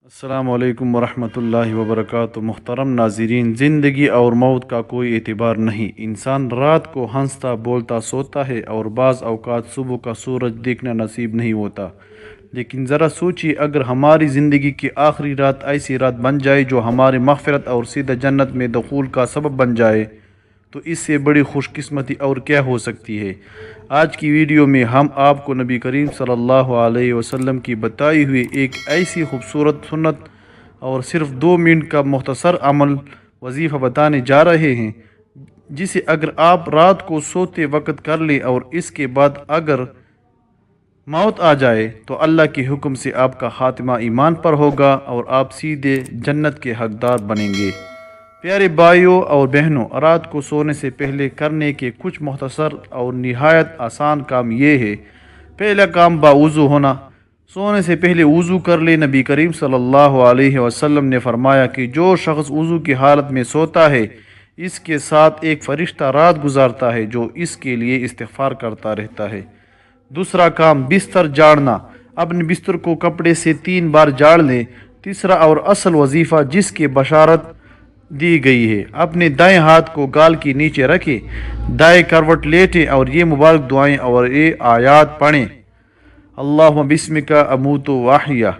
السلام علیکم ورحمۃ اللہ وبرکاتہ۔ محترم ناظرین، زندگی اور موت کا کوئی اعتبار نہیں۔ انسان رات کو ہنستا بولتا سوتا ہے اور بعض اوقات صبح کا سورج دیکھنا نصیب نہیں ہوتا، لیکن ذرا سوچیے، اگر ہماری زندگی کی آخری رات ایسی رات بن جائے جو ہماری مغفرت اور سیدھا جنت میں دخول کا سبب بن جائے تو اس سے بڑی خوش قسمتی اور کیا ہو سکتی ہے۔ آج کی ویڈیو میں ہم آپ کو نبی کریم صلی اللہ علیہ وسلم کی بتائی ہوئی ایک ایسی خوبصورت سنت اور صرف 2 منٹ کا مختصر عمل وظیفہ بتانے جا رہے ہیں، جسے اگر آپ رات کو سوتے وقت کر لیں اور اس کے بعد اگر موت آ جائے تو اللہ کے حکم سے آپ کا خاتمہ ایمان پر ہوگا اور آپ سیدھے جنت کے حقدار بنیں گے۔ پیارے بھائیوں اور بہنوں، رات کو سونے سے پہلے کرنے کے کچھ مختصر اور نہایت آسان کام یہ ہے۔ پہلا کام باوضو ہونا۔ سونے سے پہلے وضو کر لے۔ نبی کریم صلی اللہ علیہ وسلم نے فرمایا کہ جو شخص وضو کی حالت میں سوتا ہے، اس کے ساتھ ایک فرشتہ رات گزارتا ہے جو اس کے لیے استغفار کرتا رہتا ہے۔ دوسرا کام بستر جھاڑنا۔ اپنے بستر کو کپڑے سے 3 بار جھاڑ لیں۔ تیسرا اور اصل وظیفہ جس کی بشارت دی گئی ہے، اپنے دائیں ہاتھ کو گال کے نیچے رکھیں، دائیں کروٹ لیٹیں اور یہ مبارک دعائیں اور یہ آیات پڑھیں: اللہم بسمک اموت و احیا،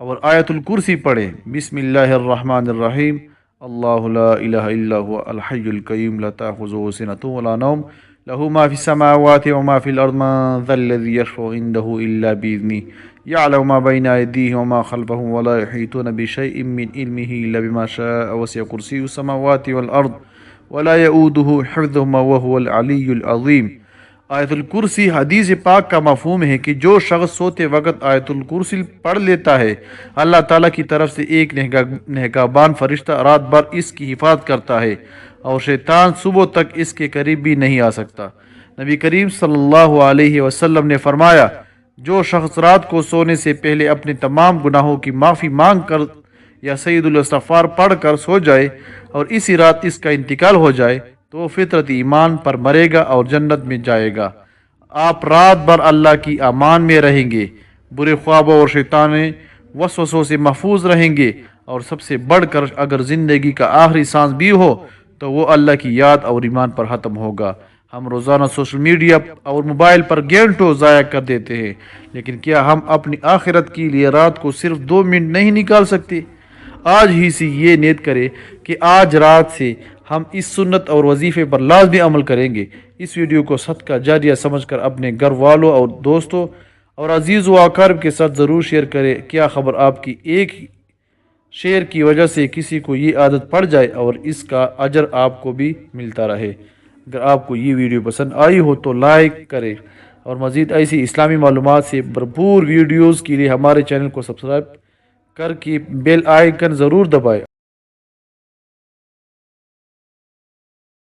اور آیت الکرسی پڑھیں: بسم اللہ الرحمن الرحیم، اللہ لا الہ الا هو الحی القیوم لا تأخذہ سنۃ ولا نوم له ما في السماوات وما في الأرض من ذا الذي يشفع عنده إلا بإذنه يعلم ما بين أيديهم وما خلفهم ولا يحيطون بشيء من علمه إلا بما شاء وسع كرسيه السماوات والأرض ولا يؤوده حفظهما وهو العلي العظيم۔ آیت الکرسی حدیث پاک کا مفہوم ہے کہ جو شخص سوتے وقت آیت الکرسی پڑھ لیتا ہے، اللہ تعالیٰ کی طرف سے ایک نگہبان فرشتہ رات بھر اس کی حفاظت کرتا ہے اور شیطان صبح تک اس کے قریب بھی نہیں آ سکتا۔ نبی کریم صلی اللہ علیہ وسلم نے فرمایا، جو شخص رات کو سونے سے پہلے اپنے تمام گناہوں کی معافی مانگ کر یا سید الاستغفار پڑھ کر سو جائے اور اسی رات اس کا انتقال ہو جائے تو وہ فطرت ایمان پر مرے گا اور جنت میں جائے گا۔ آپ رات بھر اللہ کی امان میں رہیں گے، برے خوابوں اور شیطانی وسوسوں سے محفوظ رہیں گے، اور سب سے بڑھ کر اگر زندگی کا آخری سانس بھی ہو تو وہ اللہ کی یاد اور ایمان پر ختم ہوگا۔ ہم روزانہ سوشل میڈیا اور موبائل پر گھنٹوں ضائع کر دیتے ہیں، لیکن کیا ہم اپنی آخرت کے لیے رات کو صرف 2 منٹ نہیں نکال سکتے؟ آج ہی سے یہ نیت کریں کہ آج رات سے ہم اس سنت اور وظیفے پر لازمی عمل کریں گے۔ اس ویڈیو کو صدقہ جاریہ سمجھ کر اپنے گھر والوں اور دوستوں اور عزیز و اقارب کے ساتھ ضرور شیئر کریں۔ کیا خبر آپ کی ایک شیئر کی وجہ سے کسی کو یہ عادت پڑ جائے اور اس کا اجر آپ کو بھی ملتا رہے۔ اگر آپ کو یہ ویڈیو پسند آئی ہو تو لائک کریں، اور مزید ایسی اسلامی معلومات سے بھرپور ویڈیوز کے لیے ہمارے چینل کو سبسکرائب کر کے بیل آئیکن ضرور دبائیں۔